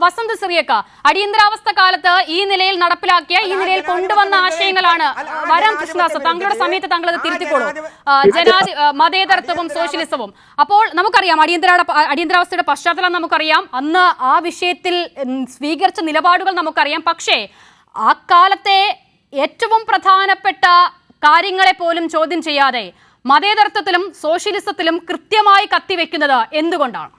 വസന്ത് സിറിയക്ക, അടിയന്തരാവസ്ഥ കാലത്ത് ഈ നിലയിൽ നടപ്പിലാക്കിയ, ഈ നിലയിൽ കൊണ്ടുവന്ന ആശയങ്ങളാണ്. വരാം കൃഷ്ണദാസ്, താങ്കളുടെ സമയത്ത് താങ്കൾ അത് തിരുത്തിക്കോളൂ. മതേതരത്വവും സോഷ്യലിസവും. അപ്പോൾ നമുക്കറിയാം അടിയന്തരാവസ്ഥയുടെ പശ്ചാത്തലം നമുക്കറിയാം, അന്ന് ആ വിഷയത്തിൽ സ്വീകരിച്ച നിലപാടുകൾ നമുക്കറിയാം. പക്ഷേ ആ കാലത്തെ ഏറ്റവും പ്രധാനപ്പെട്ട കാര്യങ്ങളെ പോലും ചോദ്യം ചെയ്യാതെ മതേതരത്വത്തിലും സോഷ്യലിസത്തിലും കൃത്യമായി കത്തിവെക്കുന്നത് എന്തുകൊണ്ടാണ്?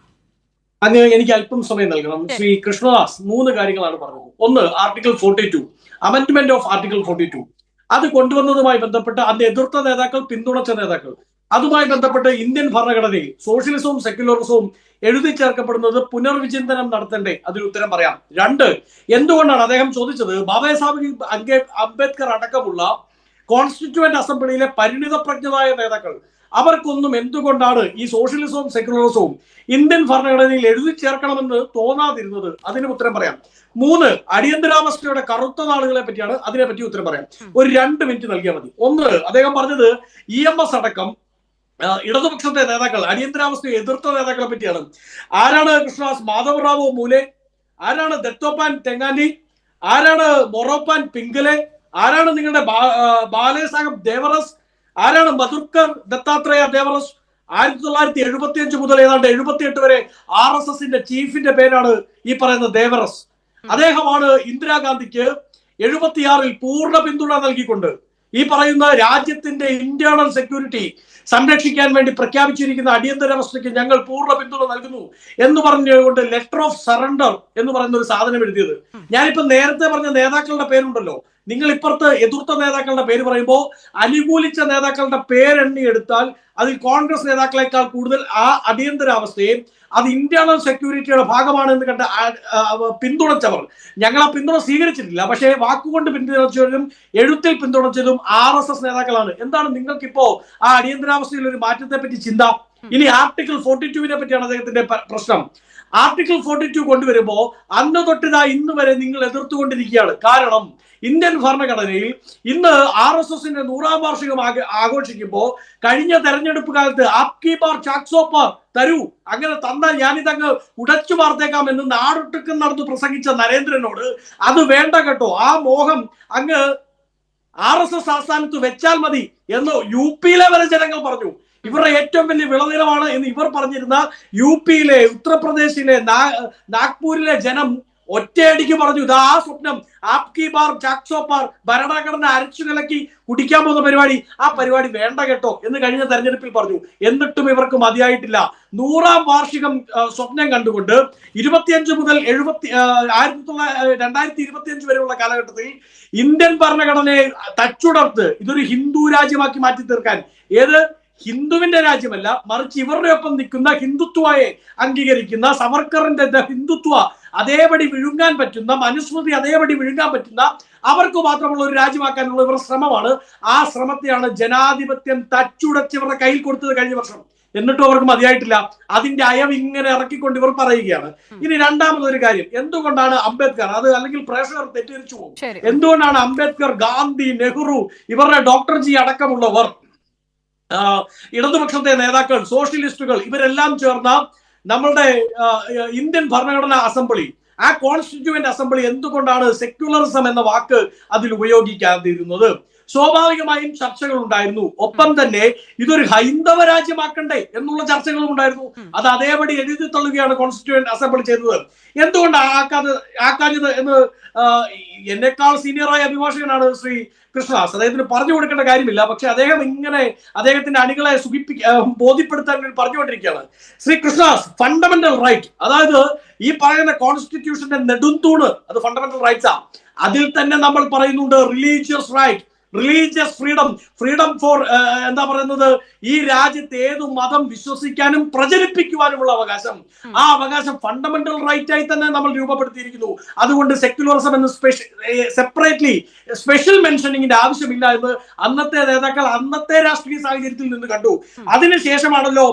അങ്ങ് എനിക്ക് അല്പം സമയം നൽകണം. ശ്രീ കൃഷ്ണദാസ് 3 കാര്യങ്ങളാണ് പറഞ്ഞത്. ഒന്ന്, ആർട്ടിക്കിൾ 42, അമെന്റ്മെന്റ് ഓഫ് ആർട്ടിക്കിൾ 42. അത് കൊണ്ടുവന്നതുമായി ബന്ധപ്പെട്ട് അന്ന് എതിർത്ത നേതാക്കൾ, പിന്തുണച്ച നേതാക്കൾ, അതുമായി ബന്ധപ്പെട്ട് ഇന്ത്യൻ ഭരണഘടനയിൽ സോഷ്യലിസവും സെക്യുലറിസവും എഴുതി ചേർക്കപ്പെടുന്നത് പുനർവിചിന്തനം നടത്തണ്ടേ? അതിന് ഉത്തരം പറയാം. 2, എന്തുകൊണ്ടാണ് അദ്ദേഹം ചോദിച്ചത്, ബാബാ സാഹേബ് അംബേദ്കർ അടക്കമുള്ള കോൺസ്റ്റിറ്റ്യൂവന്റ് അസംബ്ലിയിലെ പരിണിതപ്രജ്ഞരായ നേതാക്കൾ അവർക്കൊന്നും എന്തുകൊണ്ടാണ് ഈ സോഷ്യലിസവും സെക്യുലറിസവും ഇന്ത്യൻ ഭരണഘടനയിൽ എഴുതി ചേർക്കണമെന്ന് തോന്നാതിരുന്നത്? അതിന് ഉത്തരം പറയാം. 3, അടിയന്തരാവസ്ഥയുടെ കറുത്ത നാളുകളെ പറ്റിയാണ്. അതിനെപ്പറ്റി ഉത്തരം പറയാം. ഒരു 2 മിനിറ്റ് നൽകിയാൽ മതി. ഒന്ന്, അദ്ദേഹം പറഞ്ഞത് EMS അടക്കം ഇടതുപക്ഷത്തെ നേതാക്കൾ അടിയന്തരാവസ്ഥയെ എതിർത്ത നേതാക്കളെ പറ്റിയാണ്. ആരാണ് കൃഷ്ണദാസ്? മാധവറാവു മൂലെ, ആരാണ് ദത്തോപാൻ തെങ്ങാനി, ആരാണ് മൊറോപ്പാൻ പിംഗലെ, ആരാണ് നിങ്ങളുടെ ബാലേസാഹബ് ദേവറസ്, ആരാണ് മധുർക്കർ ദത്താത്രേയ ദേവറസ്? 1975 മുതൽ ഏതാണ്ട് 78 വരെ RSSന്റെ ചീഫിന്റെ പേരാണ് ഈ പറയുന്ന ദേവറസ്. അദ്ദേഹമാണ് ഇന്ദിരാഗാന്ധിക്ക് 76-ൽ പൂർണ്ണ പിന്തുണ നൽകിക്കൊണ്ട് ഈ പറയുന്ന രാജ്യത്തിന്റെ ഇന്റേണൽ സെക്യൂരിറ്റി സംരക്ഷിക്കാൻ വേണ്ടി പ്രഖ്യാപിച്ചിരിക്കുന്ന അടിയന്തരാവസ്ഥയ്ക്ക് ഞങ്ങൾ പൂർണ്ണ പിന്തുണ നൽകുന്നു എന്ന് പറഞ്ഞുകൊണ്ട് ലെറ്റർ ഓഫ് സറണ്ടർ എന്ന് പറയുന്ന ഒരു സാധനം എഴുതിയത്. ഞാനിപ്പോ നേരത്തെ പറഞ്ഞ നേതാക്കളുടെ പേരുണ്ടല്ലോ, നിങ്ങൾ ഇപ്പുറത്ത് എതിർത്ത നേതാക്കളുടെ പേര് പറയുമ്പോൾ അനുകൂലിച്ച നേതാക്കളുടെ പേരെണ്ണി എടുത്താൽ അതിൽ കോൺഗ്രസ് നേതാക്കളെക്കാൾ കൂടുതൽ ആ അടിയന്തരാവസ്ഥയെ അത് ഇന്റേണൽ സെക്യൂരിറ്റിയുടെ ഭാഗമാണ് എന്ന് കണ്ട് പിന്തുണച്ചവർ. ഞങ്ങൾ ആ പിന്തുണ സ്വീകരിച്ചിട്ടില്ല, പക്ഷേ വാക്കുകൊണ്ട് പിന്തുണച്ചവരും എഴുത്തിൽ പിന്തുണച്ചതും RSS നേതാക്കളാണ്. എന്താണ് നിങ്ങൾക്കിപ്പോ ആ അടിയന്തരാവസ്ഥയിൽ ഒരു മാറ്റത്തെ പറ്റി ചിന്ത? ഇനി ആർട്ടിക്കിൾ 42 പറ്റിയാണ് അദ്ദേഹത്തിന്റെ പ്രശ്നം. ആർട്ടിക്കിൾ 42 കൊണ്ടുവരുമ്പോ അന്ന് തൊട്ടിതാ ഇന്ന് വരെ നിങ്ങൾ എതിർത്തുകൊണ്ടിരിക്കുകയാണ്. കാരണം ഇന്ത്യൻ ഭരണഘടനയിൽ ഇന്ന് RSSന്റെ 100ാം വാർഷികം ആഘോഷിക്കുമ്പോൾ കഴിഞ്ഞ തെരഞ്ഞെടുപ്പ് കാലത്ത് ആപ്കി ബാർ ചാക്സോ പാർ തരൂ, അങ്ങനെ തന്നാൽ ഞാനിതങ്ങ് ഉടച്ചു വാർത്തേക്കാം എന്ന് നാടൊട്ടുക്കം നടന്നു പ്രസംഗിച്ച നരേന്ദ്രനോട് അത് വേണ്ട കേട്ടോ, ആ മോഹം അങ്ങ് RSS ആസ്ഥാനത്ത് വെച്ചാൽ മതി എന്ന് UP വരെ ജനങ്ങൾ പറഞ്ഞു. ഇവരുടെ ഏറ്റവും വലിയ വിളനിലമാണ് എന്ന് ഇവർ പറഞ്ഞിരുന്ന UP, ഉത്തർപ്രദേശിലെ നാഗ്പൂരിലെ ജനം ഒറ്റയടിക്ക് പറഞ്ഞു, ഇതാ ആ സ്വപ്നം, ആപ്കി ബാർ ചാക്സോ പാർ, ഭരണഘടന അരച്ചു കലക്കി കുടിക്കാൻ പോകുന്ന പരിപാടി, ആ പരിപാടി വേണ്ട കേട്ടോ എന്ന് കഴിഞ്ഞ തെരഞ്ഞെടുപ്പിൽ പറഞ്ഞു. എന്നിട്ടും ഇവർക്ക് മതിയായിട്ടില്ല. 100ാം വാർഷികം സ്വപ്നം കണ്ടുകൊണ്ട് 25 മുതൽ 2025 വരെയുള്ള കാലഘട്ടത്തിൽ ഇന്ത്യൻ ഭരണഘടനയെ തച്ചുടർത്ത് ഇതൊരു ഹിന്ദു രാജ്യമാക്കി മാറ്റി തീർക്കാൻ, ഏത് ഹിന്ദുവിന്റെ രാജ്യമല്ല മറിച്ച് ഇവരുടെ ഒപ്പം നിൽക്കുന്ന ഹിന്ദുത്വയെ അംഗീകരിക്കുന്ന സവർക്കറിന്റെ ഹിന്ദുത്വ അതേപടി വിഴുങ്ങാൻ പറ്റുന്ന, മനുസ്മൃതി അതേപടി വിഴുങ്ങാൻ പറ്റുന്ന അവർക്ക് മാത്രമുള്ള ഒരു രാജ്യമാക്കാനുള്ള ഇവരുടെ ശ്രമമാണ്. ആ ശ്രമത്തെയാണ് ജനാധിപത്യം തച്ചുടച്ചവരുടെ കയ്യിൽ കൊടുത്തത് കഴിഞ്ഞ വർഷം. എന്നിട്ടും അവർക്ക് മതിയായിട്ടില്ല. അതിന്റെ അയവ് ഇങ്ങനെ ഇറക്കിക്കൊണ്ട് ഇവർ പറയുകയാണ്. ഇനി രണ്ടാമതൊരു കാര്യം, എന്തുകൊണ്ടാണ് അംബേദ്കർ, അത് അല്ലെങ്കിൽ പ്രേക്ഷകർ തെറ്റിദ്ധരിച്ചു പോകും, എന്തുകൊണ്ടാണ് അംബേദ്കർ, ഗാന്ധി, നെഹ്റു, ഇവരുടെ ഡോക്ടർ ജി അടക്കമുള്ളവർ, ഇടതുപക്ഷത്തെ നേതാക്കൾ, സോഷ്യലിസ്റ്റുകൾ, ഇവരെല്ലാം ചേർന്ന നമ്മളുടെ ഇന്ത്യൻ ഭരണഘടനാ അസംബ്ലി, ആ കോൺസ്റ്റിറ്റ്യൂവന്റ് അസംബ്ലി എന്തുകൊണ്ടാണ് സെക്യുലറിസം എന്ന വാക്ക് അതിൽ ഉപയോഗിക്കാതിരുന്നത്? സ്വാഭാവികമായും ചർച്ചകൾ ഉണ്ടായിരുന്നു. ഒപ്പം തന്നെ ഇതൊരു ഹൈന്ദവ രാജ്യമാക്കണ്ടേ എന്നുള്ള ചർച്ചകളും ഉണ്ടായിരുന്നു. അത് അതേപടി എഴുതി തള്ളുകയാണ് കോൺസ്റ്റിറ്റ്യൂവന്റ് അസംബ്ലി ചെയ്തത്. എന്തുകൊണ്ടാണ് ആക്കാഞ്ഞത് എന്ന് എന്നെക്കാൾ സീനിയറായ അഭിഭാഷകനാണ് ശ്രീ കൃഷ്ണദാസ്, അദ്ദേഹത്തിന് പറഞ്ഞു കൊടുക്കേണ്ട കാര്യമില്ല. പക്ഷെ അദ്ദേഹം ഇങ്ങനെ അദ്ദേഹത്തിന്റെ അണികളെ ബോധ്യപ്പെടുത്താൻ വേണ്ടി പറഞ്ഞുകൊണ്ടിരിക്കുകയാണ്. ശ്രീ കൃഷ്ണദാസ്, ഫണ്ടമെന്റൽ റൈറ്റ്, അതായത് ഈ പറയുന്ന കോൺസ്റ്റിറ്റ്യൂഷന്റെ നെടുന്തൂണ് അത് ഫണ്ടമെന്റൽ റൈറ്റ്സാ. അതിൽ തന്നെ നമ്മൾ പറയുന്നുണ്ട് religious right, religious freedom, freedom for എന്താ പറയുന്നത്, ഈ രാജ്യത്ത് ഏതു മതം വിശ്വസിക്കാനും പ്രചരിപ്പിക്കുവാനുമുള്ള അവകാശം. ആ അവകാശം ഫണ്ടമെന്റൽ റൈറ്റ് ആയി തന്നെ നമ്മൾ രൂപപ്പെടുത്തിയിരിക്കുന്നു. അതുകൊണ്ട് സെക്യുലറിസം എന്ന് സെപ്പറേറ്റ്ലി സ്പെഷ്യൽ മെൻഷനിങ്ങിന്റെ ആവശ്യമില്ല എന്ന് അന്നത്തെ നേതാക്കൾ അന്നത്തെ രാഷ്ട്രീയ സാഹചര്യത്തിൽ നിന്ന് കണ്ടു. അതിനുശേഷമാണല്ലോ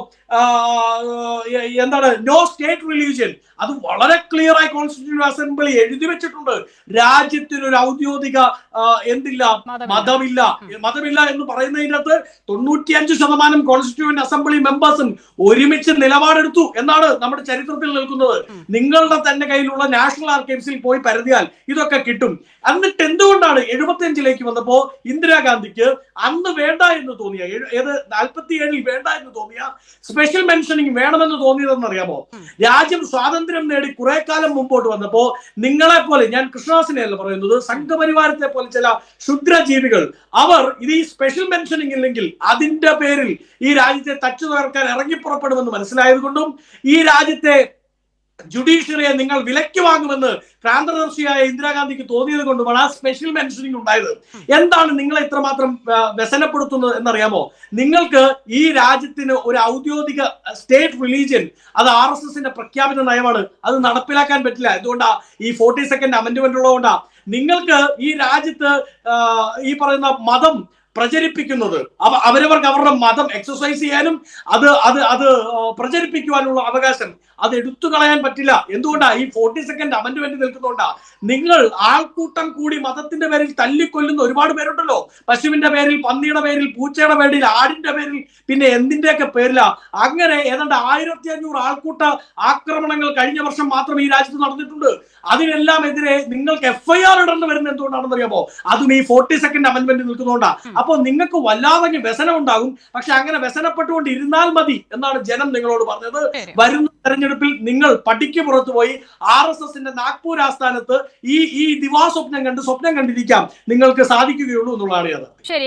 എന്താണ് നോ സ്റ്റേറ്റ് റിലീജിയൻ, അത് വളരെ ക്ലിയർ ആയി കോൺസ്റ്റിറ്റ്യൂഷൻ അസംബ്ലി എഴുതി വെച്ചിട്ടുണ്ട്. രാജ്യത്തിനൊരു ഔദ്യോഗിക എന്തില്ല, മതമില്ല എന്ന് പറയുന്നതിനകത്ത് 95% കോൺസ്റ്റിറ്റ്യൂവന്റ് അസംബ്ലി മെമ്പേഴ്സും ഒരുമിച്ച് നിലപാടെടുത്തു എന്നാണ് നമ്മുടെ ചരിത്രത്തിൽ നിൽക്കുന്നത്. നിങ്ങളുടെ തന്നെ കയ്യിലുള്ള നാഷണൽ ആർക്കൈവ്സിൽ പോയി പരതിയാൽ ഇതൊക്കെ കിട്ടും. എന്നിട്ട് എന്തുകൊണ്ടാണ് 75-ലേക്ക് വന്നപ്പോ ഇന്ദിരാഗാന്ധിക്ക് അന്ന് വേണ്ട എന്ന് തോന്നിയ 47-ൽ വേണ്ട എന്ന് തോന്നിയ സ്പെഷ്യൽ മെൻഷനിങ് വേണമെന്ന് തോന്നിയതെന്ന് അറിയാമോ? രാജ്യം സ്വാതന്ത്ര്യം നേടി കുറെ കാലം മുമ്പോട്ട് വന്നപ്പോ നിങ്ങളെ പോലെ, ഞാൻ കൃഷ്ണദാസിനെയല്ല പറയുന്നത്, സംഘപരിവാരത്തെ പോലെ ചില ക്ഷുദ്രജീവികൾ അവർ ഇത് ഈ സ്പെഷ്യൽ മെൻഷനിങ് ഇല്ലെങ്കിൽ അതിന്റെ പേരിൽ ഈ രാജ്യത്തെ തച്ചു തകർക്കാൻ ഇറങ്ങിപ്പുറപ്പെടുമെന്ന് മനസ്സിലായതുകൊണ്ടും ഈ രാജ്യത്തെ ജുഡീഷ്യറിയെ നിങ്ങൾ വിലയ്ക്ക് വാങ്ങുമെന്ന് ക്രാന്തദർശിയായ ഇന്ദിരാഗാന്ധിക്ക് തോന്നിയത് കൊണ്ടുമാണ് ആ സ്പെഷ്യൽ മെൻഷനിങ് ഉണ്ടായത്. എന്താണ് നിങ്ങളെ ഇത്രമാത്രം വ്യസനപ്പെടുത്തുന്നത് എന്നറിയാമോ? നിങ്ങൾക്ക് ഈ രാജ്യത്തിന് ഒരു ഔദ്യോഗിക സ്റ്റേറ്റ് റിലീജിയൻ, അത് RSSന്റെ പ്രഖ്യാപിത നയമാണ്, അത് നടപ്പിലാക്കാൻ പറ്റില്ല. എന്തുകൊണ്ടാ? ഈ 42nd അമെന്റ്മെന്റ് ഉള്ളതുകൊണ്ടാ. നിങ്ങൾക്ക് ഈ രാജ്യത്ത് ഈ പറയുന്ന മതം പ്രചരിപ്പിക്കുന്നത് അവരവർക്ക് അവരുടെ മതം എക്സസൈസ് ചെയ്യാനും അത് പ്രചരിപ്പിക്കുവാനുള്ള അവകാശം അത് എടുത്തു കളയാൻ പറ്റില്ല. എന്തുകൊണ്ടാ? ഈ 42nd അമെന്റ്മെന്റ് നിൽക്കുന്നതുകൊണ്ടാ. നിങ്ങൾ ആൾക്കൂട്ടം കൂടി മതത്തിന്റെ പേരിൽ തല്ലിക്കൊല്ലുന്ന ഒരുപാട് പേരുണ്ടല്ലോ. പശുവിന്റെ പേരിൽ, പന്നിയുടെ പേരിൽ, പൂച്ചയുടെ പേരിൽ, ആടിന്റെ പേരിൽ, പിന്നെ എന്തിന്റെയൊക്കെ പേരിലാ. അങ്ങനെ ഏതാണ്ട് 1500 ആൾക്കൂട്ട ആക്രമണങ്ങൾ കഴിഞ്ഞ വർഷം മാത്രം ഈ രാജ്യത്ത് നടന്നിട്ടുണ്ട്. അതിനെല്ലാം എതിരെ നിങ്ങൾക്ക് FIR ഇടേണ്ടി വരുന്നത് എന്തുകൊണ്ടാണെന്ന് അറിയാമോ? അതും ഈ 42nd അമെന്റ്മെന്റ് നിൽക്കുന്നതുകൊണ്ടാ. അപ്പോൾ നിങ്ങൾക്ക് വല്ലാതെ വ്യസനം ഉണ്ടാകും. പക്ഷെ അങ്ങനെ വ്യസനപ്പെട്ടുകൊണ്ട് ഇരുന്നാൽ മതി എന്നാണ് ജനം നിങ്ങളോട് പറഞ്ഞത്. വരുന്ന തെരഞ്ഞെടുപ്പിൽ നിങ്ങൾ പടിക്ക് പുറത്തു പോയി RSSന്റെ നാഗ്പൂർ ആസ്ഥാനത്ത് ഈ ദിവാസ്വപ്നം കണ്ടിരിക്കാം നിങ്ങൾക്ക് സാധിക്കുകയുള്ളൂ എന്നുള്ളതാണ് അത്. ശരി.